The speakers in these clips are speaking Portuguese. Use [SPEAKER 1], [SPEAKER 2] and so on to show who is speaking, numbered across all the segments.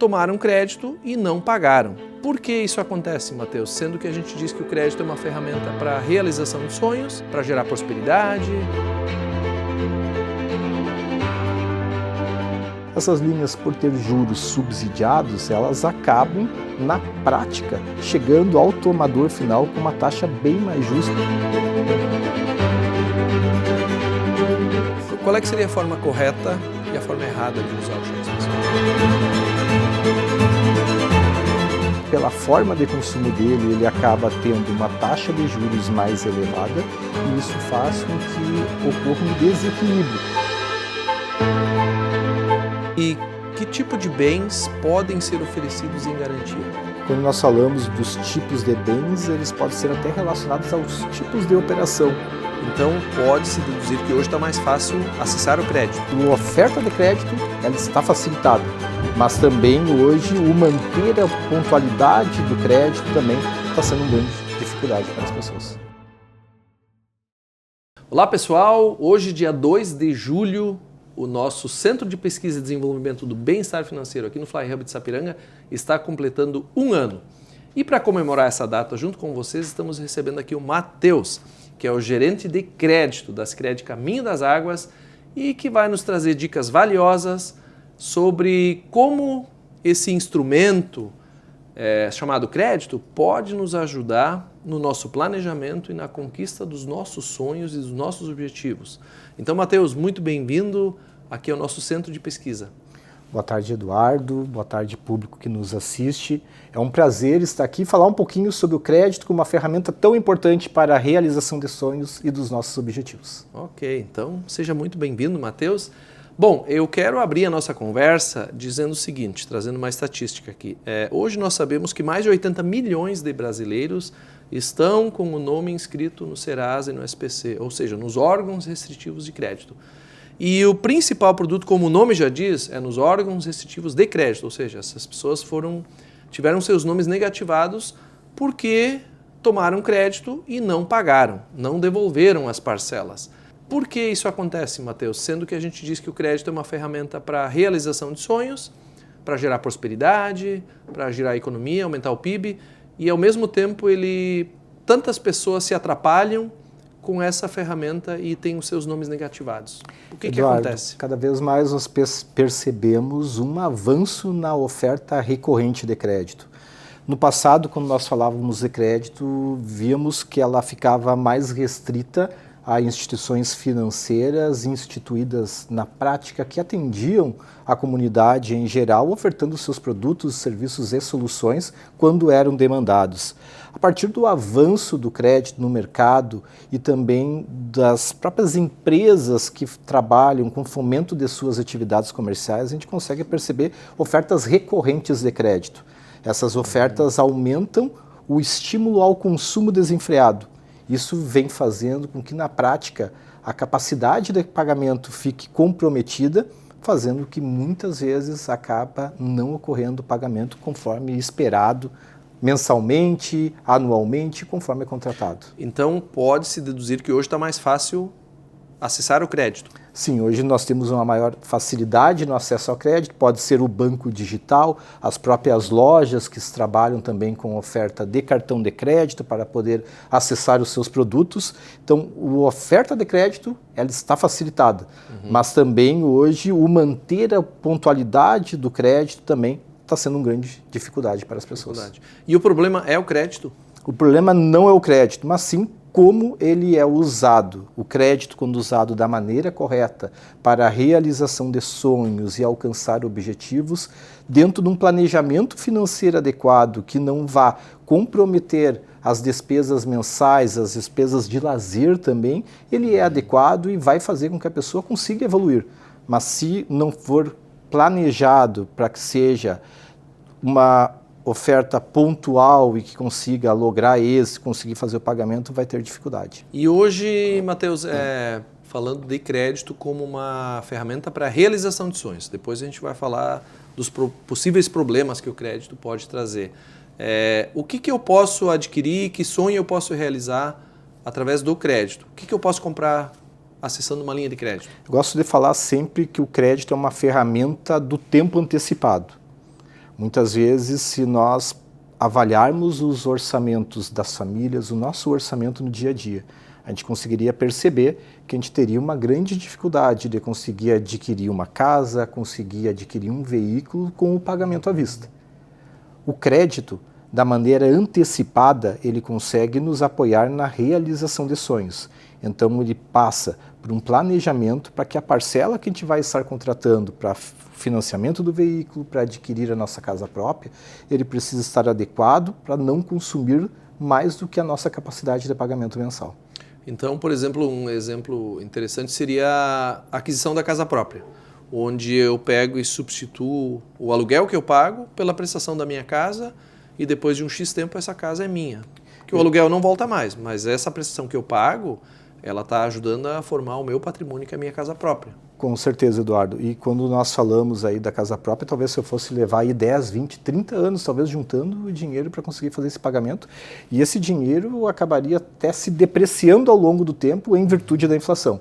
[SPEAKER 1] tomaram crédito e não pagaram. Por que isso acontece, Matheus? Sendo que a gente diz que o crédito é uma ferramenta para a realização de sonhos, para gerar prosperidade.
[SPEAKER 2] Essas linhas, por ter juros subsidiados, elas acabam, na prática, chegando ao tomador final com uma taxa bem mais justa.
[SPEAKER 1] Qual é que seria a forma correta e a forma errada de usar o cheque especial?
[SPEAKER 2] Pela forma de consumo dele, ele acaba tendo uma taxa de juros mais elevada e isso faz com que ocorra um desequilíbrio.
[SPEAKER 1] E que tipo de bens podem ser oferecidos em garantia?
[SPEAKER 2] Quando nós falamos dos tipos de bens, eles podem ser até relacionados aos tipos de operação.
[SPEAKER 1] Então pode-se deduzir que hoje está mais fácil acessar o crédito.
[SPEAKER 2] A oferta de crédito ela está facilitada, mas também hoje o manter a pontualidade do crédito também está sendo uma grande dificuldade para as pessoas.
[SPEAKER 1] Olá pessoal, hoje dia 2 de julho, o nosso Centro de Pesquisa e Desenvolvimento do Bem-Estar Financeiro aqui no Fly Hub de Sapiranga está completando 1 ano. E para comemorar essa data junto com vocês, estamos recebendo aqui o Matheus, que é o gerente de crédito da Sicredi Caminho das Águas e que vai nos trazer dicas valiosas sobre como esse instrumento chamado crédito pode nos ajudar no nosso planejamento e na conquista dos nossos sonhos e dos nossos objetivos. Então, Matheus, muito bem-vindo aqui ao nosso centro de pesquisa.
[SPEAKER 2] Boa tarde, Eduardo. Boa tarde, público que nos assiste. É um prazer estar aqui e falar um pouquinho sobre o crédito como uma ferramenta tão importante para a realização de sonhos e dos nossos objetivos.
[SPEAKER 1] Ok, então seja muito bem-vindo, Matheus. Bom, eu quero abrir a nossa conversa dizendo o seguinte, trazendo uma estatística aqui. Hoje nós sabemos que mais de 80 milhões de brasileiros estão com o nome inscrito no Serasa e no SPC, ou seja, nos órgãos restritivos de crédito. E o principal produto, como o nome já diz, é nos órgãos restritivos de crédito, ou seja, essas pessoas tiveram seus nomes negativados porque tomaram crédito e não pagaram, não devolveram as parcelas. Por que isso acontece, Matheus? Sendo que a gente diz que o crédito é uma ferramenta para a realização de sonhos, para gerar prosperidade, para gerar a economia, aumentar o PIB, e ao mesmo tempo tantas pessoas se atrapalham com essa ferramenta e têm os seus nomes negativados. O que acontece?
[SPEAKER 2] Cada vez mais nós percebemos um avanço na oferta recorrente de crédito. No passado, quando nós falávamos de crédito, víamos que ela ficava mais restrita a instituições financeiras instituídas na prática que atendiam a comunidade em geral, ofertando seus produtos, serviços e soluções quando eram demandados. A partir do avanço do crédito no mercado e também das próprias empresas que trabalham com fomento de suas atividades comerciais, a gente consegue perceber ofertas recorrentes de crédito. Essas ofertas aumentam o estímulo ao consumo desenfreado. Isso vem fazendo com que, na prática, a capacidade de pagamento fique comprometida, fazendo que muitas vezes acaba não ocorrendo o pagamento conforme esperado, mensalmente, anualmente, conforme é contratado.
[SPEAKER 1] Então, pode-se deduzir que hoje está mais fácil acessar o crédito.
[SPEAKER 2] Sim, hoje nós temos uma maior facilidade no acesso ao crédito, pode ser o banco digital, as próprias lojas que trabalham também com oferta de cartão de crédito para poder acessar os seus produtos. Então, a oferta de crédito ela está facilitada, mas também hoje o manter a pontualidade do crédito também está sendo uma grande dificuldade para as pessoas.
[SPEAKER 1] E o problema é o crédito?
[SPEAKER 2] O problema não é o crédito, mas sim como ele é usado. O crédito, quando usado da maneira correta para a realização de sonhos e alcançar objetivos, dentro de um planejamento financeiro adequado que não vá comprometer as despesas mensais, as despesas de lazer também, ele é adequado e vai fazer com que a pessoa consiga evoluir. Mas se não for planejado para que seja uma oferta pontual e que consiga lograr êxito, conseguir fazer o pagamento, vai ter dificuldade.
[SPEAKER 1] E hoje, Matheus, falando de crédito como uma ferramenta para a realização de sonhos, depois a gente vai falar dos possíveis problemas que o crédito pode trazer. O que eu posso adquirir, que sonho eu posso realizar através do crédito? O que eu posso comprar acessando uma linha de crédito?
[SPEAKER 2] Eu gosto de falar sempre que o crédito é uma ferramenta do tempo antecipado. Muitas vezes, se nós avaliarmos os orçamentos das famílias, o nosso orçamento no dia a dia, a gente conseguiria perceber que a gente teria uma grande dificuldade de conseguir adquirir uma casa, conseguir adquirir um veículo com o pagamento à vista. O crédito, da maneira antecipada, ele consegue nos apoiar na realização de sonhos. Então, ele passa por um planejamento para que a parcela que a gente vai estar contratando para financiamento do veículo, para adquirir a nossa casa própria, ele precisa estar adequado para não consumir mais do que a nossa capacidade de pagamento mensal.
[SPEAKER 1] Então, por exemplo, um exemplo interessante seria a aquisição da casa própria, onde eu pego e substituo o aluguel que eu pago pela prestação da minha casa e depois de um X tempo essa casa é minha. Que o aluguel não volta mais, mas essa prestação que eu pago, ela está ajudando a formar o meu patrimônio, que é a minha casa própria.
[SPEAKER 2] Com certeza, Eduardo. E quando nós falamos aí da casa própria, talvez se eu fosse levar aí 10, 20, 30 anos, talvez juntando o dinheiro para conseguir fazer esse pagamento, e esse dinheiro acabaria até se depreciando ao longo do tempo em virtude da inflação.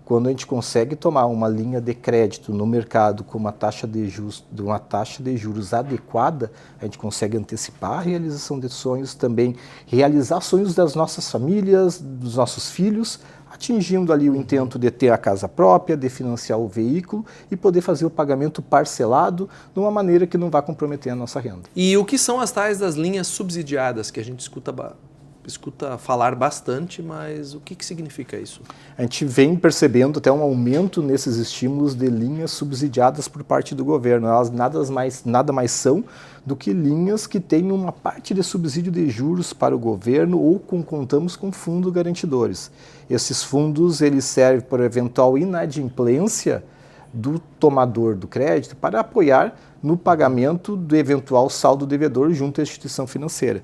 [SPEAKER 2] Quando a gente consegue tomar uma linha de crédito no mercado com uma taxa de juros adequada, a gente consegue antecipar a realização de sonhos, também realizar sonhos das nossas famílias, dos nossos filhos, atingindo ali o intento de ter a casa própria, de financiar o veículo e poder fazer o pagamento parcelado de uma maneira que não vá comprometer a nossa renda.
[SPEAKER 1] E o que são as tais das linhas subsidiadas, que a gente escuta falar bastante, mas o que significa isso?
[SPEAKER 2] A gente vem percebendo até um aumento nesses estímulos de linhas subsidiadas por parte do governo. Elas nada mais são do que linhas que têm uma parte de subsídio de juros para o governo ou contamos com fundos garantidores. Esses fundos eles servem para eventual inadimplência do tomador do crédito para apoiar no pagamento do eventual saldo devedor junto à instituição financeira.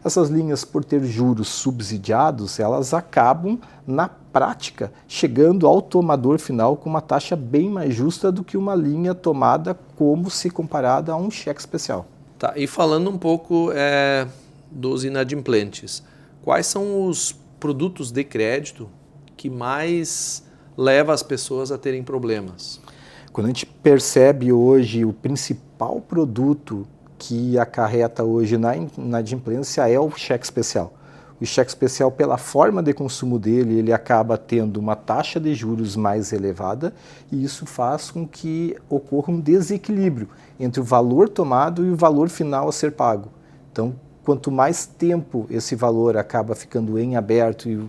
[SPEAKER 2] Essas linhas, por ter juros subsidiados, elas acabam, na prática, chegando ao tomador final com uma taxa bem mais justa do que uma linha tomada como se comparada a um cheque especial.
[SPEAKER 1] Tá, e falando um pouco dos inadimplentes, quais são os produtos de crédito que mais levam as pessoas a terem problemas?
[SPEAKER 2] Quando a gente percebe hoje o principal produto que acarreta hoje na inadimplência é o cheque especial. O cheque especial, pela forma de consumo dele, ele acaba tendo uma taxa de juros mais elevada e isso faz com que ocorra um desequilíbrio entre o valor tomado e o valor final a ser pago. Então, quanto mais tempo esse valor acaba ficando em aberto e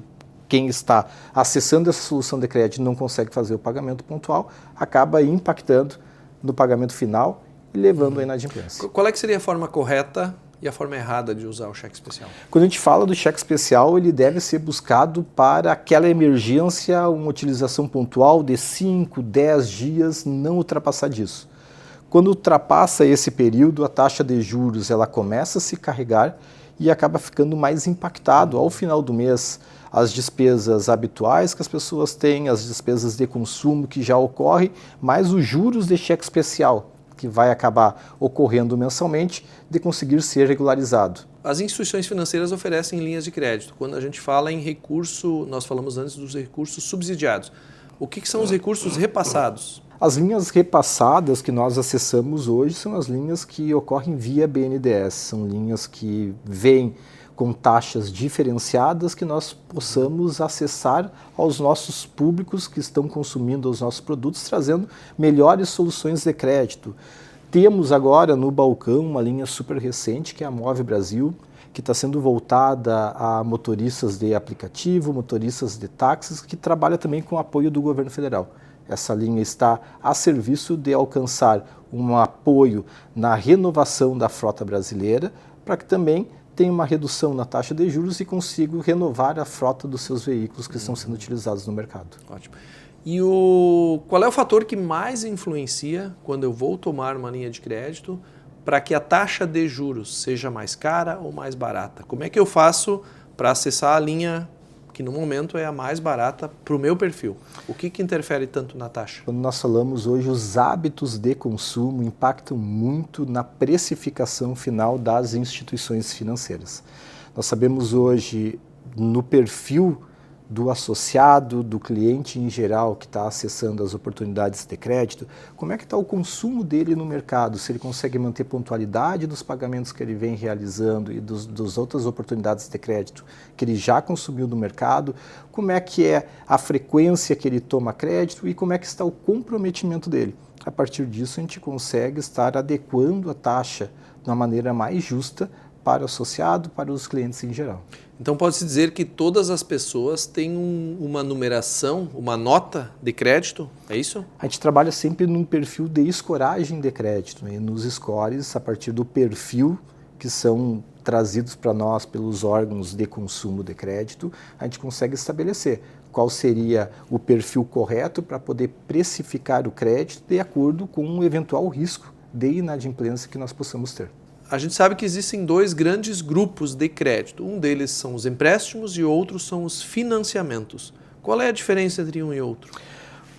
[SPEAKER 2] quem está acessando essa solução de crédito não consegue fazer o pagamento pontual, acaba impactando no pagamento final e levando à inadimplência.
[SPEAKER 1] Qual é que seria a forma correta e a forma errada de usar o cheque especial?
[SPEAKER 2] Quando a gente fala do cheque especial, ele deve ser buscado para aquela emergência, uma utilização pontual de 5, 10 dias, não ultrapassar disso. Quando ultrapassa esse período, a taxa de juros ela começa a se carregar e acaba ficando mais impactado ao final do mês. As despesas habituais que as pessoas têm, as despesas de consumo que já ocorrem, mais os juros de cheque especial, que vai acabar ocorrendo mensalmente, de conseguir ser regularizado.
[SPEAKER 1] As instituições financeiras oferecem linhas de crédito. Quando a gente fala em recurso, nós falamos antes dos recursos subsidiados. O que são os recursos repassados?
[SPEAKER 2] As linhas repassadas que nós acessamos hoje são as linhas que ocorrem via BNDES. São linhas que vêm com taxas diferenciadas que nós possamos acessar aos nossos públicos que estão consumindo os nossos produtos, trazendo melhores soluções de crédito. Temos agora no balcão uma linha super recente, que é a Move Brasil, que está sendo voltada a motoristas de aplicativo, motoristas de táxis, que trabalha também com apoio do governo federal. Essa linha está a serviço de alcançar um apoio na renovação da frota brasileira, para que também tenha uma redução na taxa de juros e consiga renovar a frota dos seus veículos que estão sendo utilizados no mercado.
[SPEAKER 1] Ótimo. E qual é o fator que mais influencia quando eu vou tomar uma linha de crédito para que a taxa de juros seja mais cara ou mais barata? Como é que eu faço para acessar a linha que no momento é a mais barata para o meu perfil? O que interfere tanto na taxa?
[SPEAKER 2] Quando nós falamos hoje, os hábitos de consumo impactam muito na precificação final das instituições financeiras. Nós sabemos hoje, no perfil do associado, do cliente em geral que está acessando as oportunidades de crédito, como é que está o consumo dele no mercado, se ele consegue manter pontualidade dos pagamentos que ele vem realizando e dos outras oportunidades de crédito que ele já consumiu no mercado, como é que é a frequência que ele toma crédito e como é que está o comprometimento dele. A partir disso, a gente consegue estar adequando a taxa de uma maneira mais justa para o associado, para os clientes em geral.
[SPEAKER 1] Então pode-se dizer que todas as pessoas têm uma numeração, uma nota de crédito, é isso?
[SPEAKER 2] A gente trabalha sempre num perfil de escoragem de crédito, né? Nos scores, a partir do perfil que são trazidos para nós pelos órgãos de consumo de crédito, a gente consegue estabelecer qual seria o perfil correto para poder precificar o crédito de acordo com um eventual risco de inadimplência que nós possamos ter.
[SPEAKER 1] A gente sabe que existem dois grandes grupos de crédito. Um deles são os empréstimos e outros são os financiamentos. Qual é a diferença entre um e outro?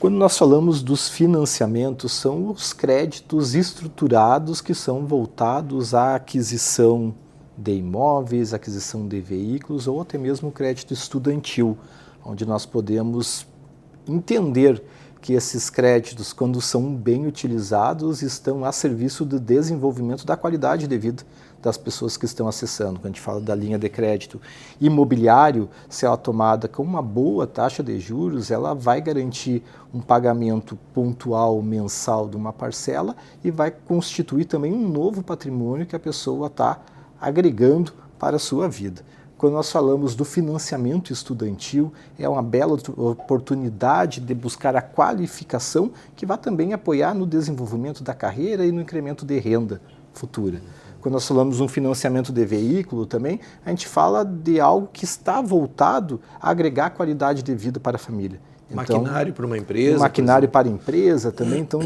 [SPEAKER 2] Quando nós falamos dos financiamentos, são os créditos estruturados que são voltados à aquisição de imóveis, aquisição de veículos ou até mesmo crédito estudantil, onde nós podemos entender que esses créditos, quando são bem utilizados, estão a serviço do desenvolvimento da qualidade de vida das pessoas que estão acessando. Quando a gente fala da linha de crédito imobiliário, se ela tomada com uma boa taxa de juros, ela vai garantir um pagamento pontual mensal de uma parcela e vai constituir também um novo patrimônio que a pessoa está agregando para a sua vida. Quando nós falamos do financiamento estudantil, é uma bela oportunidade de buscar a qualificação que vai também apoiar no desenvolvimento da carreira e no incremento de renda futura. Quando nós falamos de um financiamento de veículo também, a gente fala de algo que está voltado a agregar qualidade de vida para a família.
[SPEAKER 1] Maquinário para uma empresa.
[SPEAKER 2] Maquinário para a empresa também, então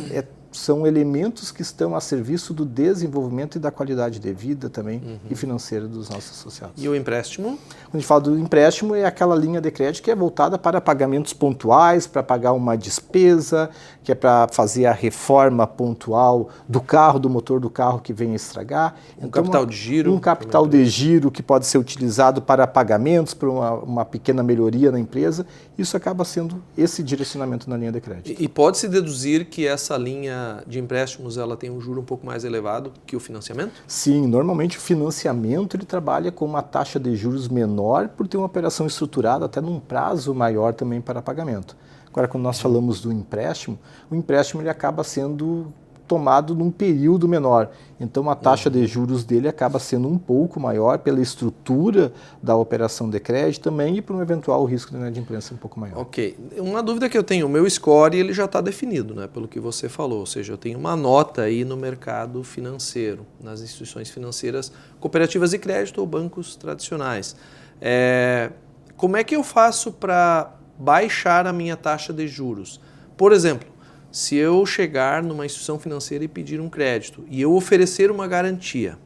[SPEAKER 2] são elementos que estão a serviço do desenvolvimento e da qualidade de vida também e financeira dos nossos associados.
[SPEAKER 1] E o empréstimo?
[SPEAKER 2] Quando a gente fala do empréstimo, é aquela linha de crédito que é voltada para pagamentos pontuais, para pagar uma despesa, que é para fazer a reforma pontual do carro, do motor do carro que vem a estragar.
[SPEAKER 1] Um capital de giro.
[SPEAKER 2] Um capital de giro que pode ser utilizado para pagamentos, para uma pequena melhoria na empresa. Isso acaba sendo esse direcionamento na linha de crédito.
[SPEAKER 1] E pode-se deduzir que essa linha de empréstimos ela tem um juro um pouco mais elevado que o financiamento?
[SPEAKER 2] Sim, normalmente o financiamento ele trabalha com uma taxa de juros menor por ter uma operação estruturada até num prazo maior também para pagamento. Agora, quando nós falamos do empréstimo, o empréstimo ele acaba sendo tomado num período menor. Então, a taxa de juros dele acaba sendo um pouco maior pela estrutura da operação de crédito também e por um eventual risco de inadimplência um pouco maior.
[SPEAKER 1] Ok. Uma dúvida que eu tenho, o meu score ele já está definido, né, pelo que você falou, ou seja, eu tenho uma nota aí no mercado financeiro, nas instituições financeiras, cooperativas de crédito ou bancos tradicionais. Como é que eu faço para baixar a minha taxa de juros? Por exemplo, se eu chegar numa instituição financeira e pedir um crédito e eu oferecer uma garantia,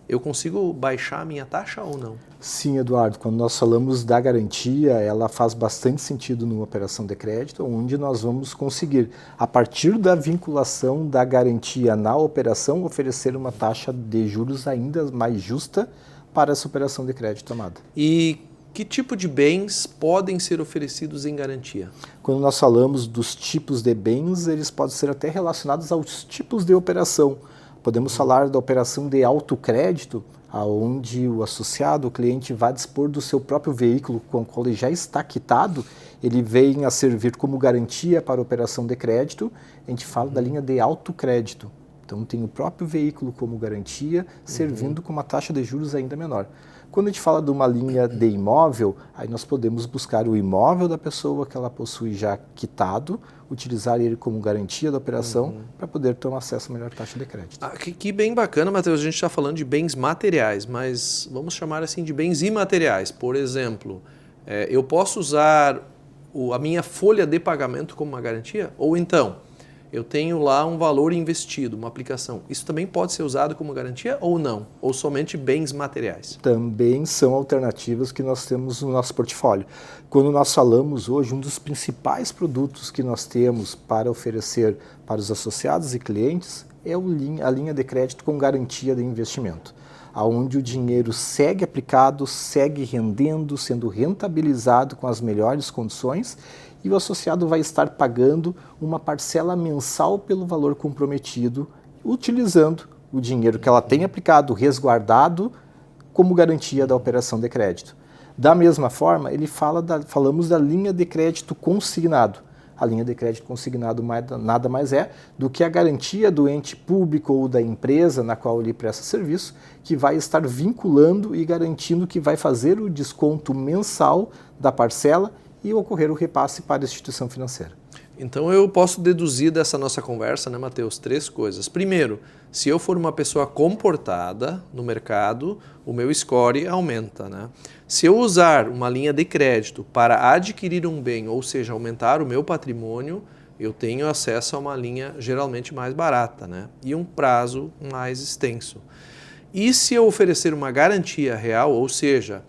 [SPEAKER 1] eu consigo baixar a minha taxa ou não?
[SPEAKER 2] Sim, Eduardo. Quando nós falamos da garantia, ela faz bastante sentido numa operação de crédito, onde nós vamos conseguir, a partir da vinculação da garantia na operação, oferecer uma taxa de juros ainda mais justa para essa operação de crédito tomada.
[SPEAKER 1] E que tipo de bens podem ser oferecidos em garantia?
[SPEAKER 2] Quando nós falamos dos tipos de bens, eles podem ser até relacionados aos tipos de operação. Podemos falar da operação de autocrédito, onde o associado, o cliente, vai dispor do seu próprio veículo com o qual ele já está quitado, ele vem a servir como garantia para a operação de crédito. A gente fala da linha de autocrédito. Então tem o próprio veículo como garantia, servindo com uma taxa de juros ainda menor. Quando a gente fala de uma linha de imóvel, aí nós podemos buscar o imóvel da pessoa que ela possui já quitado, utilizar ele como garantia da operação para poder ter um acesso a melhor taxa de crédito.
[SPEAKER 1] Que bem bacana, Matheus, a gente está falando de bens materiais, mas vamos chamar assim de bens imateriais. Por exemplo, eu posso usar a minha folha de pagamento como uma garantia? Ou então, eu tenho lá um valor investido, uma aplicação. Isso também pode ser usado como garantia ou não? Ou somente bens materiais?
[SPEAKER 2] Também são alternativas que nós temos no nosso portfólio. Quando nós falamos hoje, um dos principais produtos que nós temos para oferecer para os associados e clientes é a linha de crédito com garantia de investimento. onde o dinheiro segue aplicado, segue rendendo, sendo rentabilizado com as melhores condições, e o associado vai estar pagando uma parcela mensal pelo valor comprometido, utilizando o dinheiro que ela tem aplicado, resguardado, como garantia da operação de crédito. Da mesma forma, falamos da linha de crédito consignado. A linha de crédito consignado nada mais é do que a garantia do ente público ou da empresa na qual ele presta serviço, que vai estar vinculando e garantindo que vai fazer o desconto mensal da parcela e ocorrer o repasse para a instituição financeira.
[SPEAKER 1] Então eu posso deduzir dessa nossa conversa, né, Matheus, 3 coisas. Primeiro, se eu for uma pessoa comportada no mercado, o meu score aumenta, né? Se eu usar uma linha de crédito para adquirir um bem, ou seja, aumentar o meu patrimônio, eu tenho acesso a uma linha geralmente mais barata, né? E um prazo mais extenso. E se eu oferecer uma garantia real, ou seja,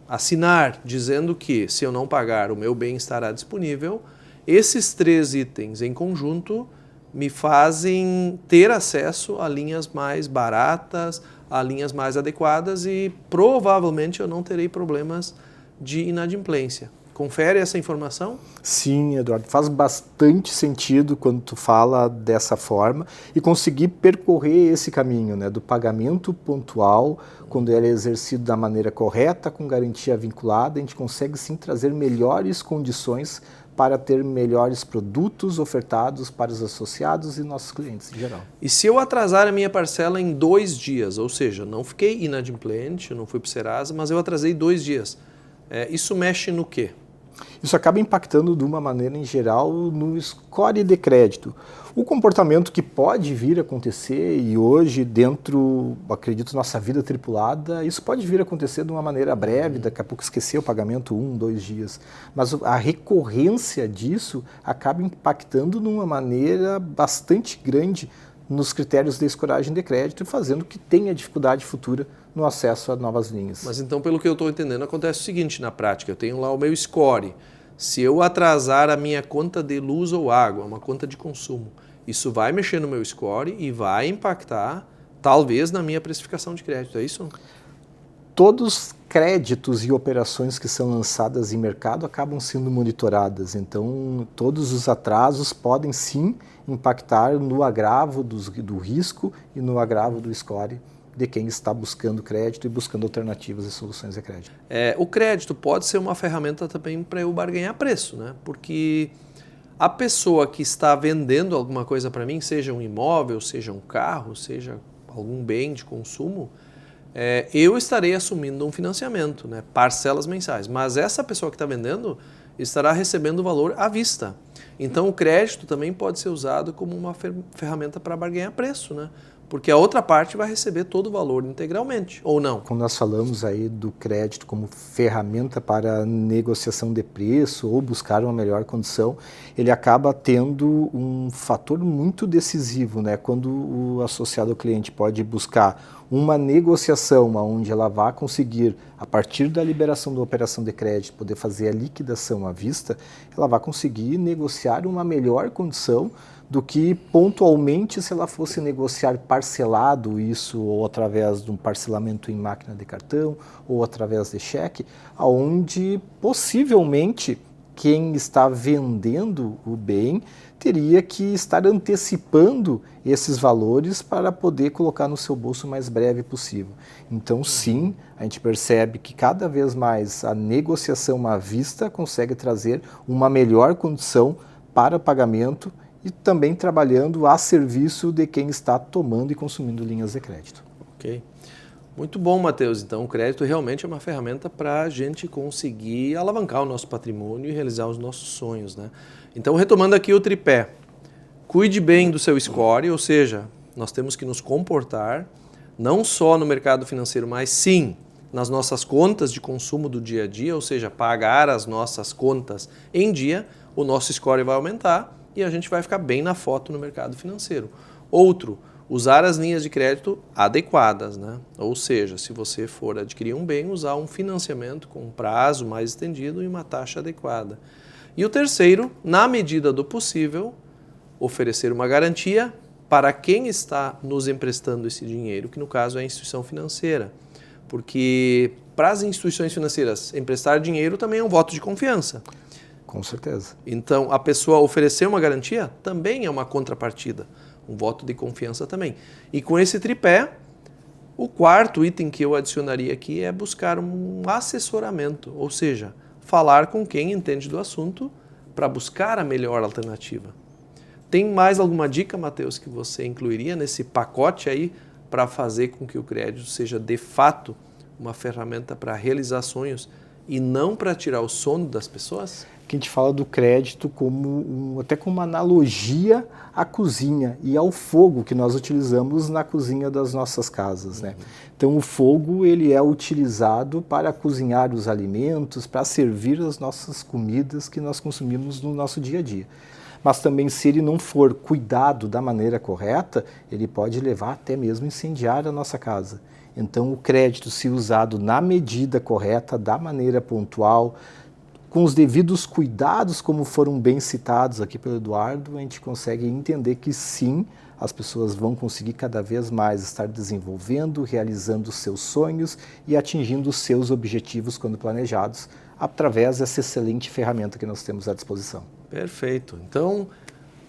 [SPEAKER 1] assinar dizendo que se eu não pagar o meu bem estará disponível, esses 3 itens em conjunto me fazem ter acesso a linhas mais baratas, a linhas mais adequadas e provavelmente eu não terei problemas de inadimplência. Confere essa informação?
[SPEAKER 2] Sim, Eduardo, faz bastante sentido quando tu fala dessa forma e conseguir percorrer esse caminho, né, do pagamento pontual, quando ele é exercido da maneira correta, com garantia vinculada, a gente consegue sim trazer melhores condições para ter melhores produtos ofertados para os associados e nossos clientes em geral.
[SPEAKER 1] E se eu atrasar a minha parcela em 2 dias, ou seja, não fiquei inadimplente, eu não fui para o Serasa, mas eu atrasei 2 dias, isso mexe no quê?
[SPEAKER 2] Isso acaba impactando de uma maneira em geral no score de crédito. O comportamento que pode vir a acontecer, e hoje dentro, acredito, nossa vida tripulada, isso pode vir a acontecer de uma maneira breve, daqui a pouco esquecer o pagamento 1, 2 dias. Mas a recorrência disso acaba impactando de uma maneira bastante grande nos critérios de escoragem de crédito e fazendo que tenha dificuldade futura no acesso a novas linhas.
[SPEAKER 1] Mas então, pelo que eu estou entendendo, acontece o seguinte na prática, eu tenho lá o meu score. Se eu atrasar a minha conta de luz ou água, uma conta de consumo, isso vai mexer no meu score e vai impactar, talvez, na minha precificação de crédito, é isso?
[SPEAKER 2] Todos os créditos e operações que são lançadas em mercado acabam sendo monitoradas, então todos os atrasos podem sim impactar no agravo do risco e no agravo do score de quem está buscando crédito e buscando alternativas e soluções de crédito.
[SPEAKER 1] O crédito pode ser uma ferramenta também para eu barganhar preço, né? Porque a pessoa que está vendendo alguma coisa para mim, seja um imóvel, seja um carro, seja algum bem de consumo, eu estarei assumindo um financiamento, né? Parcelas mensais, mas essa pessoa que está vendendo estará recebendo o valor à vista. Então o crédito também pode ser usado como uma ferramenta para barganhar preço, né? Porque a outra parte vai receber todo o valor integralmente, ou não?
[SPEAKER 2] Quando nós falamos aí do crédito como ferramenta para negociação de preço ou buscar uma melhor condição, ele acaba tendo um fator muito decisivo, né? Quando o associado ao cliente pode buscar uma negociação onde ela vai conseguir, a partir da liberação da operação de crédito, poder fazer a liquidação à vista, ela vai conseguir negociar uma melhor condição do que pontualmente se ela fosse negociar parcelado isso ou através de um parcelamento em máquina de cartão ou através de cheque, onde possivelmente quem está vendendo o bem teria que estar antecipando esses valores para poder colocar no seu bolso o mais breve possível. Então sim, a gente percebe que cada vez mais a negociação à vista consegue trazer uma melhor condição para pagamento e também trabalhando a serviço de quem está tomando e consumindo linhas de crédito.
[SPEAKER 1] Ok. Muito bom, Matheus. Então, o crédito realmente é uma ferramenta para a gente conseguir alavancar o nosso patrimônio e realizar os nossos sonhos, né? Então, retomando aqui o tripé, cuide bem do seu score, ou seja, nós temos que nos comportar, não só no mercado financeiro, mas sim nas nossas contas de consumo do dia a dia, ou seja, pagar as nossas contas em dia, o nosso score vai aumentar e a gente vai ficar bem na foto no mercado financeiro. Outro, usar as linhas de crédito adequadas, né? Ou seja, se você for adquirir um bem, usar um financiamento com um prazo mais estendido e uma taxa adequada. E o terceiro, na medida do possível, oferecer uma garantia para quem está nos emprestando esse dinheiro, que no caso é a instituição financeira. Porque para as instituições financeiras emprestar dinheiro também é um voto de confiança.
[SPEAKER 2] Com certeza.
[SPEAKER 1] Então, a pessoa oferecer uma garantia também é uma contrapartida, um voto de confiança também. E com esse tripé, o quarto item que eu adicionaria aqui é buscar um assessoramento, ou seja, falar com quem entende do assunto para buscar a melhor alternativa. Tem mais alguma dica, Matheus, que você incluiria nesse pacote aí para fazer com que o crédito seja de fato uma ferramenta para realizar sonhos e não para tirar o sono das pessoas?
[SPEAKER 2] Que a gente fala do crédito como até como uma analogia à cozinha e ao fogo que nós utilizamos na cozinha das nossas casas, né? Então o fogo ele é utilizado para cozinhar os alimentos, para servir as nossas comidas que nós consumimos no nosso dia a dia. Mas também se ele não for cuidado da maneira correta, ele pode levar até mesmo a incendiar a nossa casa. Então o crédito, se usado na medida correta, da maneira pontual, com os devidos cuidados, como foram bem citados aqui pelo Eduardo, a gente consegue entender que sim, as pessoas vão conseguir cada vez mais estar desenvolvendo, realizando os seus sonhos e atingindo os seus objetivos quando planejados, através dessa excelente ferramenta que nós temos à disposição.
[SPEAKER 1] Perfeito. Então,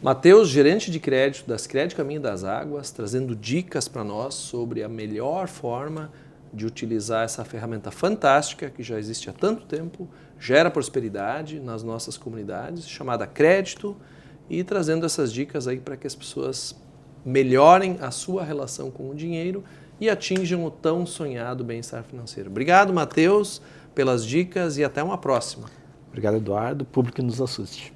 [SPEAKER 1] Matheus, gerente de crédito das Crédito Caminho das Águas, trazendo dicas para nós sobre a melhor forma de utilizar essa ferramenta fantástica que já existe há tanto tempo, gera prosperidade nas nossas comunidades, chamada crédito, e trazendo essas dicas aí para que as pessoas melhorem a sua relação com o dinheiro e atinjam o tão sonhado bem-estar financeiro. Obrigado, Matheus, pelas dicas e até uma próxima.
[SPEAKER 2] Obrigado, Eduardo. Público que nos assuste.